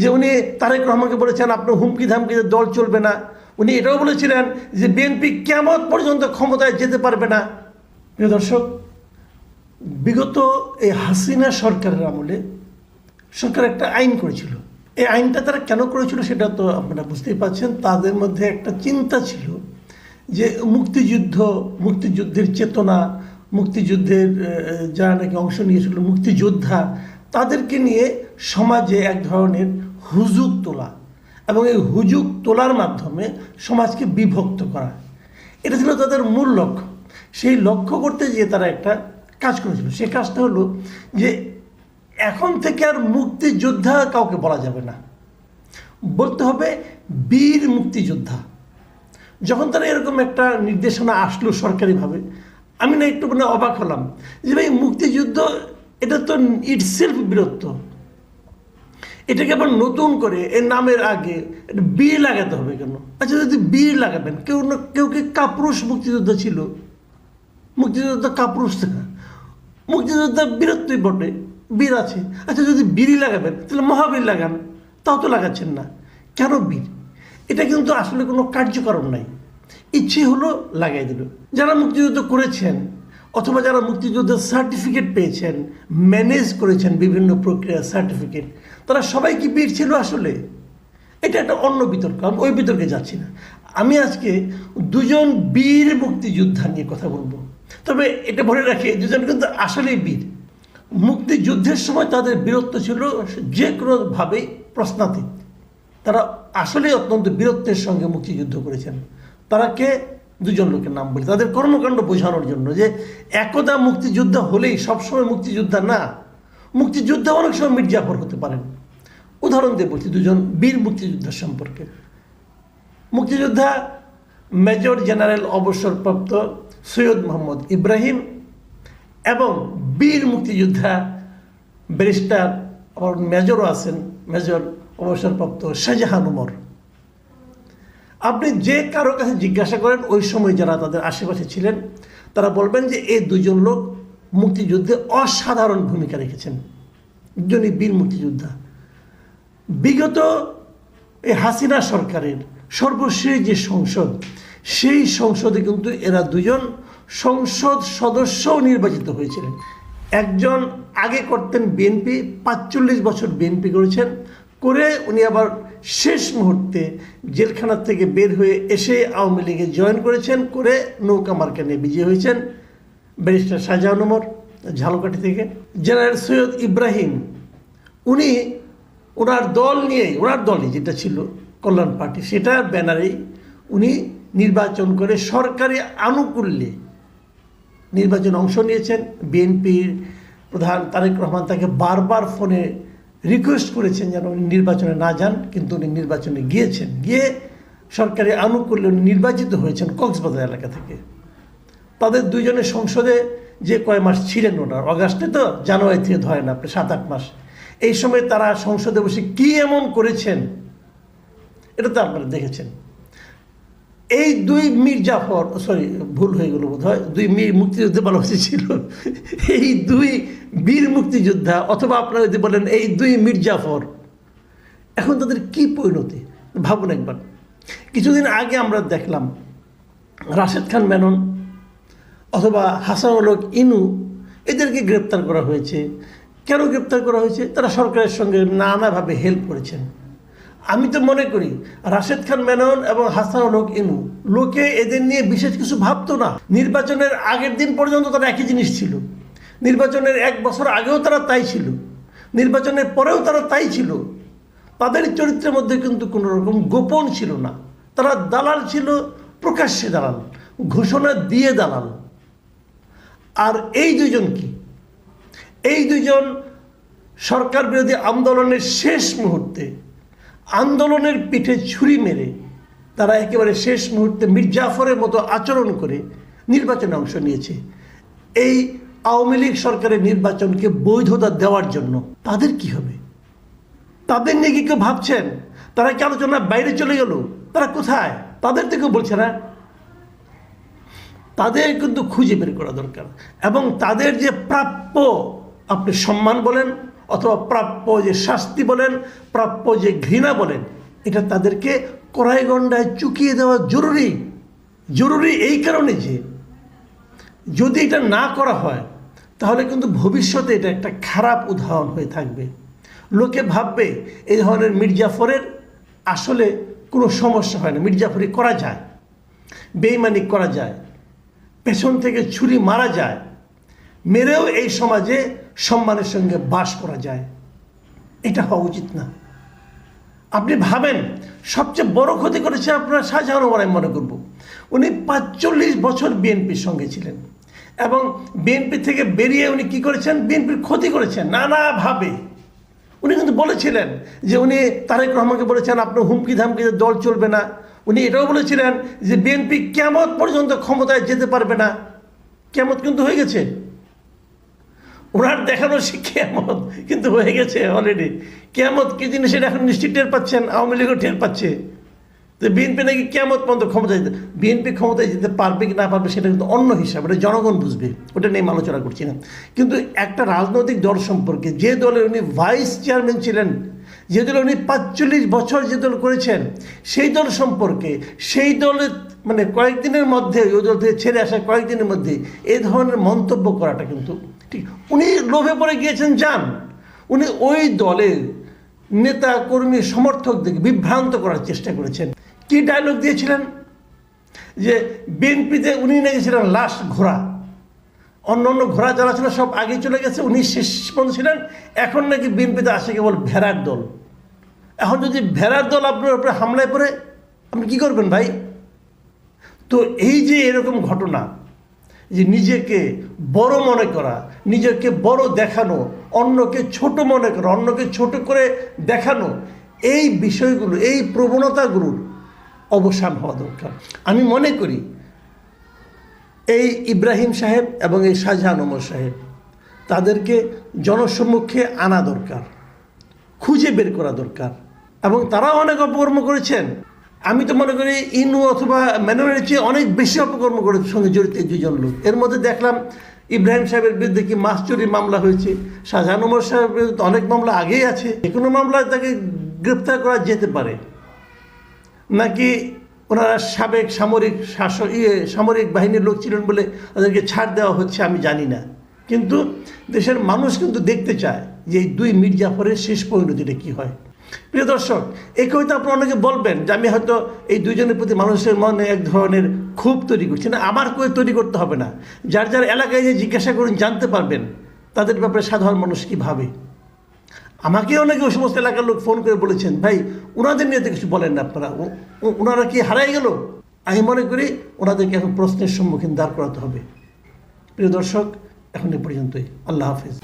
যে উনি তারেক রহমানকে বলেছেন আপনার হুমকি ধামকিতে দল চলবে না। উনি এটাও বলেছিলেন যে বিএনপি কিয়ামত পর্যন্ত ক্ষমতায় যেতে পারবে না। প্রিয় দর্শক, বিগত এই হাসিনা সরকারের আমলে সরকার একটা আইন করেছিল। এই আইনটা তারা কেন করেছিল সেটা তো আপনারা বুঝতেই পারছেন। তাদের মধ্যে একটা চিন্তা ছিল যে মুক্তিযুদ্ধের চেতনা, মুক্তিযুদ্ধের যারা নাকি অংশ নিয়েছিল, মুক্তিযোদ্ধা, তাদেরকে নিয়ে সমাজে এক ধরনের হুজুগ তোলা এবং এই হুজুগ তোলার মাধ্যমে সমাজকে বিভক্ত করা, এটা ছিল তাদের মূল লক্ষ্য। সেই লক্ষ্য করতে গিয়ে তারা একটা কাজ করেছিল। সেই কাজটা হলো যে এখন থেকে আর মুক্তিযোদ্ধা কাউকে বলা যাবে না, বলতে হবে বীর মুক্তিযোদ্ধা। যখন তারা এরকম একটা নির্দেশনা আসলো সরকারিভাবে, আমি না একটু অবাক হলাম যে ভাই, মুক্তিযুদ্ধ এটা তো ইটসেলফ বীরত্ব, এটাকে আবার নতুন করে এর নামের আগে বীর লাগাতে হবে কেন? আচ্ছা, যদি বীর লাগাবেন, কেউ কি কাপুরুষ মুক্তিযোদ্ধা ছিল? মুক্তিযোদ্ধা কাপুরুষ না, মুক্তিযোদ্ধা বীরত্বই বটে, বীর আছে। আচ্ছা, যদি বীরই লাগাবেন তাহলে মহাবীর লাগান, তাও তো লাগাচ্ছেন না। কেন বীর? এটা কিন্তু আসলে কোনো কার্যকারণ নাই, ইচ্ছে হলো লাগাই দিল। যারা মুক্তিযুদ্ধ করেছেন অথবা যারা মুক্তিযুদ্ধের সার্টিফিকেট পেয়েছেন, ম্যানেজ করেছেন বিভিন্ন প্রক্রিয়ার সার্টিফিকেট, তারা সবাই কি বীর ছিল আসলে? এটা একটা অন্য বিতর্ক, আমি ওই বিতর্কে যাচ্ছি না। আমি আজকে দুজন বীর মুক্তিযোদ্ধা নিয়ে কথা বলবো। তবে এটা বলে রাখি, দুজন কিন্তু আসলেই বীর। মুক্তিযুদ্ধের সময় তাদের বীরত্ব ছিল যে কোনোভাবেই প্রশ্নাতীত। তারা আসলেই অত্যন্ত বীরত্বের সঙ্গে মুক্তিযুদ্ধ করেছেন। তারা কে? দুজন লোকের নাম বলি তাদের কর্মকাণ্ড বোঝানোর জন্য, যে একদা মুক্তিযোদ্ধা হলেই সবসময় মুক্তিযোদ্ধা না, মুক্তিযোদ্ধা অনেক সময় মীর জাফর হতে পারেন। উদাহরণ দিয়ে বলছি দুজন বীর মুক্তিযোদ্ধা সম্পর্কে। মুক্তিযোদ্ধা মেজর জেনারেল অবসরপ্রাপ্ত সৈয়দ মোহাম্মদ ইব্রাহিম এবং বীর মুক্তিযোদ্ধা ব্যারিস্টার, আবার মেজরও আছেন, মেজর অবসরপ্রাপ্ত শাহজাহান উমর। আপনি যে কারো কাছে জিজ্ঞাসা করেন ওই সময় যারা তাদের আশেপাশে ছিলেন, তারা বলবেন যে এই দুজন লোক মুক্তিযুদ্ধে অসাধারণ ভূমিকা রেখেছেন, দুজনই বীর মুক্তিযোদ্ধা। বিগত এই হাসিনা সরকারের সর্বশেষ যে সংসদ, সেই সংসদে কিন্তু এরা দুজন সংসদ সদস্যও নির্বাচিত হয়েছিলেন। একজন আগে করতেন বিএনপি, ৪৫ বছর বিএনপি করেছেন, করে উনি আবার শেষ মুহূর্তে জেলখানা থেকে বের হয়ে এসে আওয়ামী লীগে জয়েন করেছেন, করে নৌকা মার্কা নিয়ে বিজয়ী হয়েছেন ব্যারিস্টার শাহজাহান উমর ঝালকাঠি থেকে। জেনারেল সৈয়দ ইব্রাহিম, উনি ওনার দলই যেটা ছিল কল্যাণ পার্টি, সেটার ব্যানারেই উনি নির্বাচন করে সরকারি আনুকূল্যে নির্বাচনে অংশ নিয়েছেন। বিএনপির প্রধান তারেক রহমান তাকে বারবার ফোনে রিকোয়েস্ট করেছেন যেন উনি নির্বাচনে না যান, কিন্তু উনি নির্বাচনে গিয়েছেন, গিয়ে সরকারি আনুকূল্যে উনি নির্বাচিত হয়েছেন কক্সবাজার এলাকা থেকে। তাদের দুইজনের সংসদে যে কয় মাস ছিলেন, ওনার অগাস্টে তো, জানুয়ারি থেকে ধরেন আপনি ৭-৮ মাস, এই সময় তারা সংসদে বসে কি এমন করেছেন এটা তো আপনারা দেখেছেন। এই দুই মীর জাফর, সরি ভুল হয়ে গেল বোধ হয়, দুই মীর মুক্তিযুদ্ধে বলা উচিত ছিল, এই দুই বীর মুক্তিযোদ্ধা, অথবা আপনারা যদি বলেন এই দুই মীর জাফর, এখন তাদের কি পরিণতি ভাবুন একবার। কিছুদিন আগে আমরা দেখলাম রাশেদ খান মেনন অথবা হাসানুল হক ইনু, এদেরকে গ্রেপ্তার করা হয়েছে। কেন গ্রেপ্তার করা হয়েছে? তারা সরকারের সঙ্গে নানাভাবে হেল্প করেছেন। আমি তো মনে করি রাশেদ খান মেনন এবং হাসানুল হক ইনু, লোকে এদের নিয়ে বিশেষ কিছু ভাবতো না। নির্বাচনের আগের দিন পর্যন্ত তারা একই জিনিস ছিল, নির্বাচনের 1 বছর আগেও তারা তাই ছিল, নির্বাচনের পরেও তারা তাই ছিল। তাদের চরিত্রের মধ্যে কিন্তু কোনো রকম গোপন ছিল না। তারা দালাল ছিল, প্রকাশ্যে দালাল, ঘোষণা দিয়ে দালাল। আর এই দুজন কি? এই দুজন সরকার বিরোধী আন্দোলনের শেষ মুহূর্তে আন্দোলনের পিঠে ছুরি মেরে তারা একেবারে শেষ মুহূর্তে মীর জাফরের মতো আচরণ করে নির্বাচনে অংশ নিয়েছে। এই আওয়ামী লীগ সরকারের নির্বাচনকে বৈধতা দেওয়ার জন্য তাদের কি হবে? তাদের নিয়ে কি কেউ ভাবছেন? তারা কি আলোচনার বাইরে চলে গেল? তারা কোথায়? তাদের থেকেও বলছে না। তাদের কিন্তু খুঁজে বের করা দরকার, এবং তাদের যে প্রাপ্য, আপনি সম্মান বলেন অথবা প্রাপ্য যে শাস্তি বলেন, প্রাপ্য যে ঘৃণা বলেন, এটা তাদেরকে কড়াইগণ্ডায় চুকিয়ে দেওয়া জরুরি। জরুরি এই কারণে যে যদি এটা না করা হয় তাহলে কিন্তু ভবিষ্যতে এটা একটা খারাপ উদাহরণ হয়ে থাকবে। লোকে ভাববে এই ধরনের মির্জাফরের আসলে কোনো সমস্যা হয় না, মির্জাফরি করা যায়, বেঈমানি করা যায়, পেছন থেকে ছুরি মারা যায়, মেরেও এই সমাজে সম্মানের সঙ্গে বাস করা যায়। এটা হওয়া উচিত না। আপনি ভাবেন সবচেয়ে বড় ক্ষতি করেছে আপনার শাহজাহান ওমর, আমি মনে করব উনি 45 বছর বিএনপির সঙ্গে ছিলেন এবং বিএনপি থেকে বেরিয়ে উনি কি করেছেন, বিএনপির ক্ষতি করেছেন নানাভাবে। উনি কিন্তু বলেছিলেন যে উনি তারেক রহমানকে বলেছেন আপনার হুমকি ধামকিতে দল চলবে না। উনি এটাও বলেছিলেন যে বিএনপি কিয়ামত পর্যন্ত ক্ষমতায় যেতে পারবে না। কিয়ামত কিন্তু হয়ে গেছে, ওনার দেখানো সে কিয়ামত কিন্তু হয়ে গেছে অলরেডি। কিয়ামত কি জিনিস সেটা এখন নিশ্চিত টের পাচ্ছেন, আওয়ামী লীগও টের পাচ্ছে। তো বিএনপি নাকি কিয়ামত পর্যন্ত ক্ষমতায় যেতে, বিএনপি ক্ষমতায় যেতে পারবে কি না পারবে সেটা কিন্তু অন্য হিসাব, এটা জনগণ বুঝবে, ওটা নিয়ে আলোচনা করছি না। কিন্তু একটা রাজনৈতিক দল সম্পর্কে, যে দলের উনি ভাইস চেয়ারম্যান ছিলেন, যে দলে উনি 45 বছর যে দল করেছেন, সেই দল সম্পর্কে, সেই দলের মানে কয়েকদিনের মধ্যে, ওই দল থেকে ছেড়ে আসা কয়েকদিনের মধ্যে এই ধরনের মন্তব্য করাটা কিন্তু ঠিক। উনি লোভে পড়ে গিয়েছেন যান, উনি ওই দলের নেতা কর্মী সমর্থকদেরকে বিভ্রান্ত করার চেষ্টা করেছেন। কি ডায়লগ দিয়েছিলেন যে বিএনপিতে উনি নাকি ছিলেন লাস্ট ঘোড়া, অন্য অন্য ঘোড়া যারা ছিল সব আগে চলে গেছে, উনি শেষ পর্যন্ত ছিলেন, এখন নাকি বিএনপিতে আসে কেবল ভেড়ার দল। এখন যদি ভেড়ার দল আপনার উপরে হামলায় পড়ে আপনি কী করবেন ভাই? তো এই যে এরকম ঘটনা, যে নিজেকে বড় মনে করা, নিজেকে বড় দেখানো, অন্যকে ছোট মনে করা, অন্যকে ছোট করে দেখানো, এই বিষয়গুলো, এই প্রবণতাগুলোর অবসান হওয়া দরকার। আমি মনে করি এই ইব্রাহিম সাহেব এবং এই শাহজাহান ওমর সাহেব, তাদেরকে জনসম্মুখে আনা দরকার, খুঁজে বের করা দরকার। এবং তারাও অনেক অপকর্ম করেছেন। আমি তো মনে করি ইনু অথবা ম্যানুয়েলের চেয়ে অনেক বেশি অপকর্ম করেছে সঙ্গে জড়িত এই দুজন লোক। এর মধ্যে দেখলাম ইব্রাহিম সাহেবের বিরুদ্ধে কি মাছ চুরি মামলা হয়েছে, শাহজাহান ওমর সাহেবের বিরুদ্ধে অনেক মামলা আগেই আছে। যে কোনো মামলায় তাকে গ্রেপ্তার করা যেতে পারে, নাকি ওনারা সাবেক সামরিক বাহিনীর লোক ছিলেন বলে তাদেরকে ছাড় দেওয়া হচ্ছে আমি জানি না। কিন্তু দেশের মানুষ কিন্তু দেখতে চায় যে এই দুই মির্জাফরের শেষ পরিণতিটা কী হয়। প্রিয় দর্শক, এই কবিতা আপনারা অনেকে বলবেন যে আমি হয়তো এই দুজনের প্রতি মানুষের মনে এক ধরনের ক্ষোভ তৈরি করছি। না, আমার করে তৈরি করতে হবে না। যার যার এলাকায় যে জিজ্ঞাসা করুন জানতে পারবেন তাদের ব্যাপারে সাধারণ মানুষ কী ভাবে। আমাকে অনেকে ওই সমস্ত এলাকার লোক ফোন করে বলেছেন ভাই ওনাদের নিয়ে তো কিছু বলেন না আপনারা, ওনারা কি হারাই গেল? আমি মনে করি ওনাদেরকে এখন প্রশ্নের সম্মুখীন দাঁড় করাতে হবে। প্রিয় দর্শক, এখন এ পর্যন্তই। আল্লাহ হাফিজ।